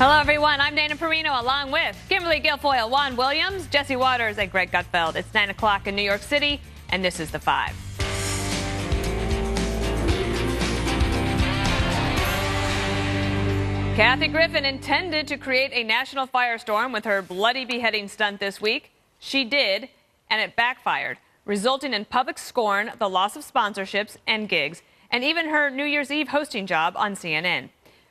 Hello, everyone. I'm Dana Perino, along with Kimberly Guilfoyle, Juan Williams, Jesse Waters, and Greg Gutfeld. It's 9 o'clock in New York City, and this is The Five. Kathy Griffin intended to create a national firestorm with her bloody beheading stunt this week. She did, and it backfired, resulting in public scorn, the loss of sponsorships and gigs, and even her New Year's Eve hosting job on CNN.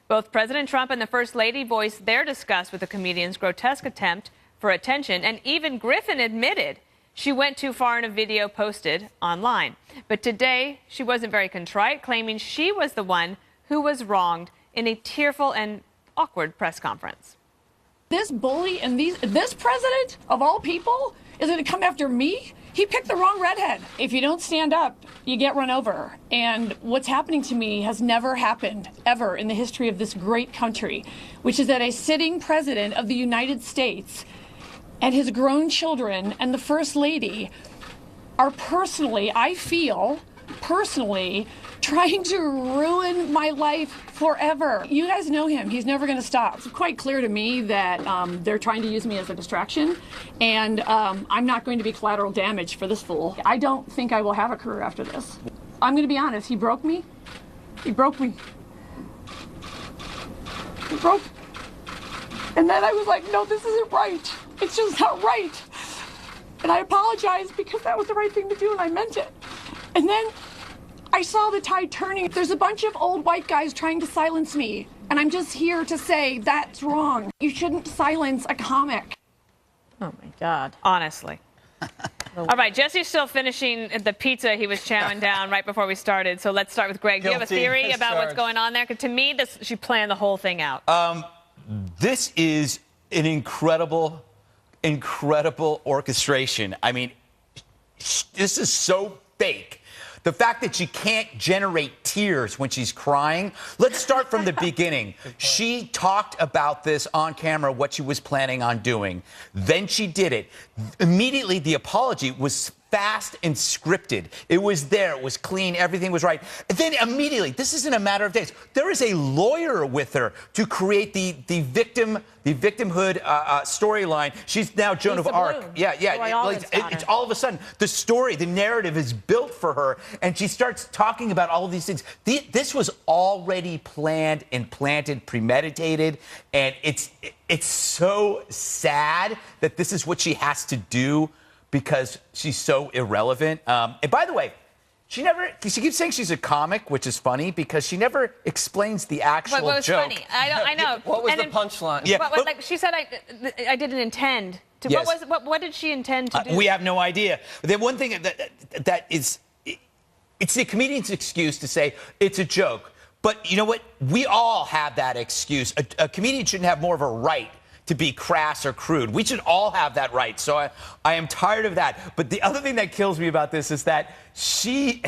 Both President Trump and the First Lady voiced their disgust with the comedian's grotesque attempt for attention, and even Griffin admitted she went too far in a video posted online. But today, she wasn't very contrite, claiming she was the one who was wronged in a tearful and awkward press conference. This bully and this president, of all people, is going to come after me? He picked the wrong redhead. If you don't stand up, you get run over. And what's happening to me has never happened, ever, in the history of this great country, which is that a sitting president of the United States and his grown children and the First Lady are personally, I feel, trying to ruin my life forever. You guys know him. He's never going to stop. It's quite clear to me that they're trying to use me as a distraction, and I'm not going to be collateral damage for this fool. I don't think I will have a career after this. I'm going to be honest. He broke me. He broke me. He broke. And then I was like, no, this isn't right. It's just not right. And I apologized because that was the right thing to do, and I meant it. And then I saw the tide turning. There's a bunch of old white guys trying to silence me. And I'm just here to say that's wrong. You shouldn't silence a comic. Oh, my God. Honestly. All right, Jesse's still finishing the pizza he was chowing down right before we started. So let's start with Greg. Do you have a theory about what's going on there? Because to me, she planned the whole thing out. This is an incredible orchestration. I mean, this is so fake. The fact that she can't generate tears when she's crying. Let's start from the beginning. She talked about this on camera, what she was planning on doing. Then she did it. Immediately, the apology was fast and scripted. It was there. It was clean. Everything was right. And then immediately, this isn't a matter of days. There is a lawyer with her to create the victimhood storyline. She's now Joan of Arc. Yeah. It's all of a sudden the story, the narrative is built for her, and she starts talking about all of these things. This was already planned and planted, premeditated, and it's so sad that this is what she has to do because she's so irrelevant. And by the way, she keeps saying she's a comic, which is funny because she never explains the actual what was joke. Funny? I know. What was the punchline? Yeah, like she said, I didn't intend to. Yes. What did she intend to do? We have no idea. The one thing that is, it's the comedian's excuse to say it's a joke. But you know what? We all have that excuse. A comedian shouldn't have more of a right to be crass or crude. We should all have that right. So I am tired of that. But the other thing that kills me about this is that she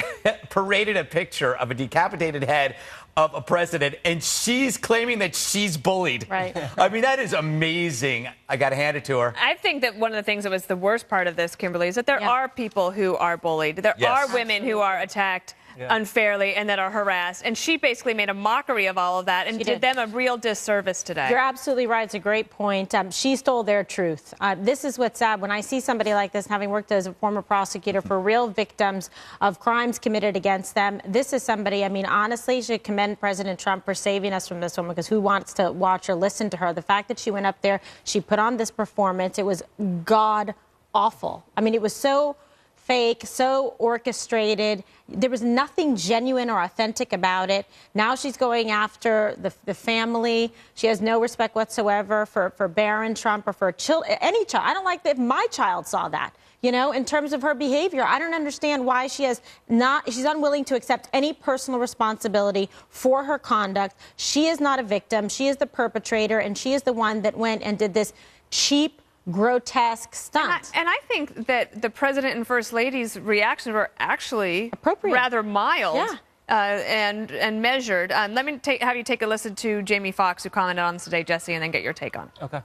paraded a picture of a decapitated head of a president, and she's claiming that she's bullied. Right. I mean, that is amazing. I got to hand it to her. I think that one of the things that was the worst part of this, Kimberly, is that there are people who are bullied. There are women who are attacked unfairly and that are harassed. And she basically made a mockery of all of that and did them a real disservice today. You're absolutely right. It's a great point. She stole their truth. This is what's sad. When I see somebody like this, having worked as a former prosecutor for real victims of crimes committed against them, this is somebody, I mean, honestly, you should commend President Trump for saving us from this woman, because who wants to watch or listen to her? The fact that she went up there, she put on this performance, it was god-awful. I mean, it was so fake, so orchestrated. There was nothing genuine or authentic about it. Now she's going after the family. She has no respect whatsoever for Barron Trump or for any child. I don't like that if my child saw that. You know, in terms of her behavior, I don't understand why she's unwilling to accept any personal responsibility for her conduct. She is not a victim. She is the perpetrator, and she is the one that went and did this cheap, grotesque stunt. And I think that the president and first lady's reactions were actually appropriate, rather mild. And measured. Let me have you take a listen to Jamie Foxx, who commented on this today, Jesse, and then get your take on it. Okay.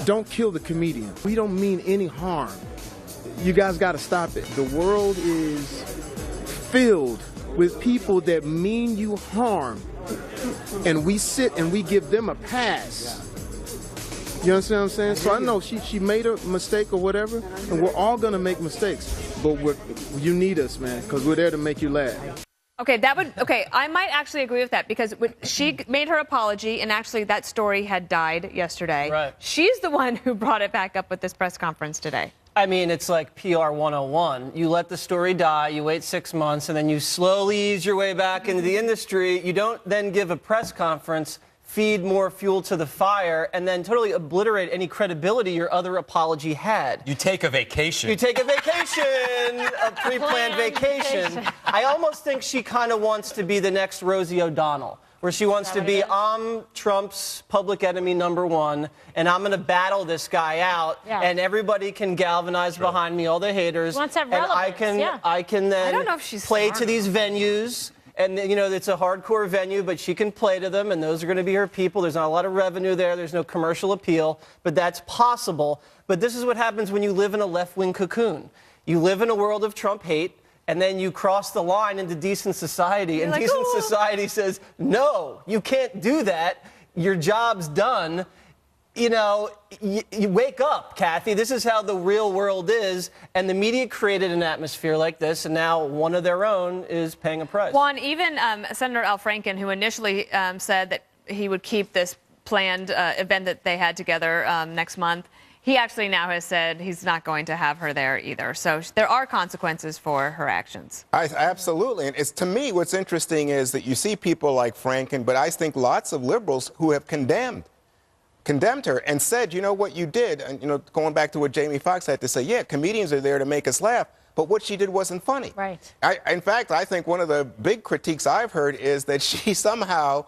Don't kill the comedian. We don't mean any harm. You guys got to stop it. The world is filled with people that mean you harm. and we sit and we give them a pass. You understand what I'm saying? So I know she made a mistake or whatever, and we're all gonna make mistakes. But you need us, man, because we're there to make you laugh. Okay, I might actually agree with that because she made her apology, and actually that story had died yesterday. Right. She's the one who brought it back up with this press conference today. I mean, it's like PR 101. You let the story die, you wait 6 months, and then you slowly ease your way back into the industry. You don't then give a press conference, feed more fuel to the fire, and then totally obliterate any credibility your other apology had. You take a vacation. You take a vacation, a pre-planned vacation. I almost think she kind of wants to be the next Rosie O'Donnell, where she wants to be, I'm Trump's public enemy #1, and I'm going to battle this guy out, and everybody can galvanize behind me, all the haters. She wants to have and relevance, I can then I don't know if she's play smart to these enough. venues. And, you know, it's a hardcore venue, but she can play to them, and those are going to be her people. There's not a lot of revenue there. There's no commercial appeal, but that's possible. But this is what happens when you live in a left-wing cocoon. You live in a world of Trump hate, and then you cross the line into decent society, and decent society says, no, you can't do that. Your job's done. You know, you wake up, Kathy. This is how the real world is. And the media created an atmosphere like this, and now one of their own is paying a price. Juan, even Senator Al Franken, who initially said that he would keep this planned event that they had together next month, he actually now has said he's not going to have her there either. So there are consequences for her actions. Absolutely. And to me, what's interesting is that you see people like Franken, but I think lots of liberals who have condemned her and said, you know what you did, and you know, going back to what Jamie Foxx had to say, yeah, comedians are there to make us laugh, but what she did wasn't funny. Right. In fact, I think one of the big critiques I've heard is that she somehow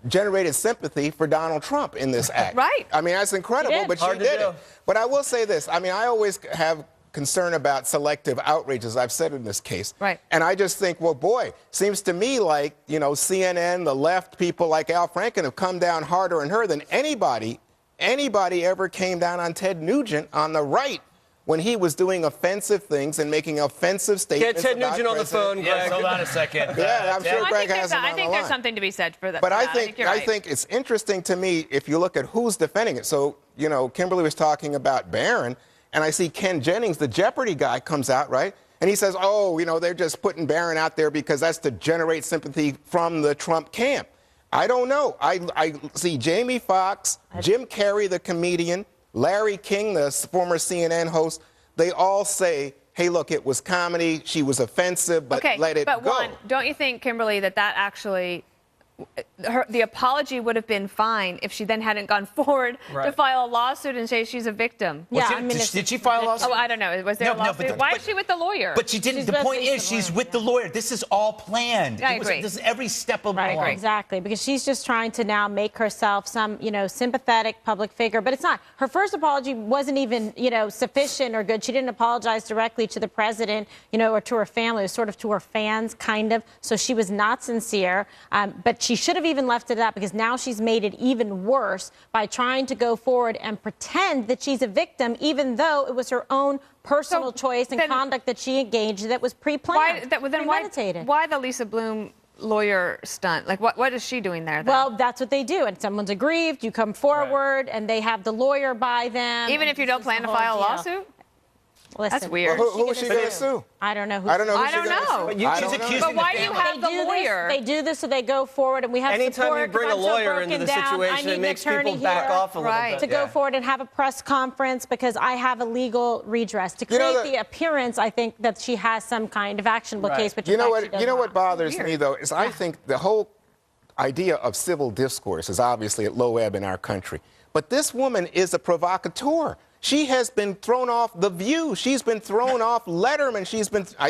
generated sympathy for Donald Trump in this act. Right. I mean, that's incredible, but she did it. But I will say this, I mean, I always have concern about selective outrage, as I've said in this case. Right. And I just think, well, boy, seems to me like, you know, CNN, the left, people like Al Franken have come down harder on her than anybody ever came down on Ted Nugent on the right when he was doing offensive things and making offensive statements. Get Ted Nugent on the phone, Greg. Yes, hold on a second. Yeah, I'm sure Greg has him on the line. I think there's something to be said for that. But I right. think it's interesting to me if you look at who's defending it. So, you know, Kimberly was talking about Barron, and I see Ken Jennings, the Jeopardy guy, comes out, right? And he says, oh, you know, they're just putting Barron out there because that's to generate sympathy from the Trump camp. I don't know. I see Jamie Foxx, Jim Carrey, the comedian, Larry King, the former CNN host. They all say, hey, look, it was comedy. She was offensive, but let it go. But Juan, don't you think, Kimberly, that actually the apology would have been fine if she then hadn't gone forward to file a lawsuit and say she's a victim? Yeah, Did she file a lawsuit? Oh, I don't know. Was there a lawsuit? Why is she with the lawyer? But she didn't. The point is, she's with the lawyer. This is all planned. I agree. This is every step of the way. Right, exactly, because she's just trying to now make herself some, you know, sympathetic public figure. But it's not. Her first apology wasn't even, you know, sufficient or good. She didn't apologize directly to the president, you know, or to her family. It was sort of to her fans, kind of. So she was not sincere. But she should have even left it at that, because now she's made it even worse by trying to go forward and pretend that she's a victim, even though it was her own personal choice and conduct that she engaged that was pre-planned, premeditated. Why the Lisa Bloom lawyer stunt? Like, what is she doing there, then? Well, that's what they do. And someone's aggrieved, you come forward, and they have the lawyer by them. Even if you don't plan to file a lawsuit? Listen, That's weird. Well, who is she going to sue? I don't know. I don't know. I don't know. But why do you have the lawyer? They do this so they go forward, and we have Anytime support. you bring a lawyer into the situation, it makes people back off a little bit. To go forward and have a press conference because I have a legal redress to create the appearance. I think that she has some kind of actionable case. Which you know what bothers me though is I think the whole idea of civil discourse is obviously at low ebb in our country. But this woman is a provocateur. She has been thrown off The View. She's been thrown off Letterman.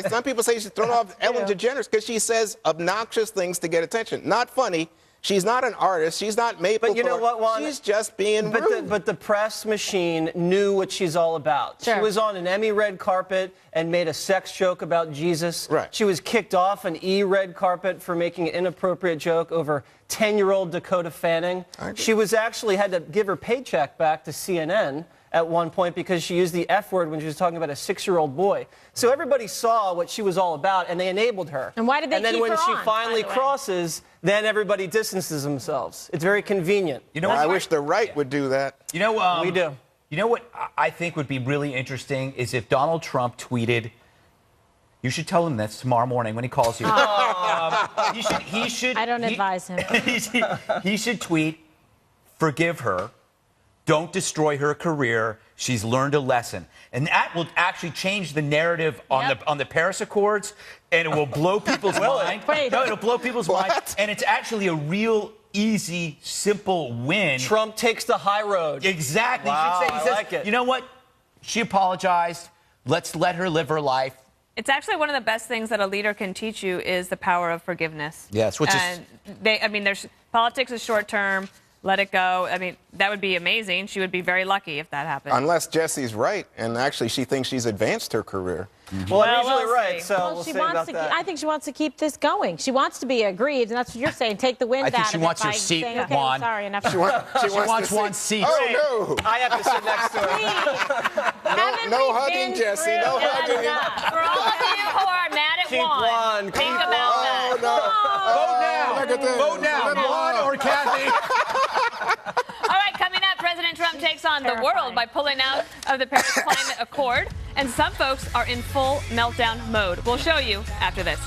Some people say she's thrown off Ellen DeGeneres because she says obnoxious things to get attention. Not funny. She's not an artist. She's not Maple. But you know what, Juan? She's just being rude. But the press machine knew what she's all about. Sure. She was on an Emmy red carpet and made a sex joke about Jesus. Right. She was kicked off an E red carpet for making an inappropriate joke over 10-year-old Dakota Fanning. She was actually had to give her paycheck back to CNN at one point because she used the F word when she was talking about a 6-year-old boy. So everybody saw what she was all about, and they enabled her. And why did they And then keep when her she on, finally by the way? crosses, then everybody distances themselves. It's very convenient. You know Well, what? I wish the right would do that. You know, We do. You know what I think would be really interesting is if Donald Trump tweeted, you should tell him this tomorrow morning when he calls you. He should. I don't advise him. He should tweet, forgive her, don't destroy her career. She's learned a lesson, and that will actually change the narrative on the Paris Accords, and it will blow people's mind. Wait. No, it'll blow people's mind, and it's actually a real easy, simple win. Trump takes the high road. Exactly. Wow, He says, I like it. you know what? She apologized. Let's let her live her life. It's actually one of the best things that a leader can teach you is the power of forgiveness. Yes, which is- and there's politics is short term. Let it go. I mean, that would be amazing. She would be very lucky if that happened. Unless Jesse's right, and actually she thinks she's advanced her career. Well, I'm Well, usually we'll right, see. so Well, we'll she see wants about to. that. I think she wants to keep this going. She wants to be aggrieved, and that's what you're saying. Take the wind I think out she of wants it her by seat, saying, okay, Juan. sorry, enough. She wants one seat. Oh, no. I have to sit next to her. Haven't no we hugging, been Jesse, through no hugging. enough? For all of you who are mad at Keep Juan, Juan, think keep about that. Oh, no. Vote now. Look at this. Vote now. Let it Juan go. or Kathy. All right, coming up, President Trump takes on the world by pulling out of the Paris Climate Accord, and some folks are in full meltdown mode. We'll show you after this.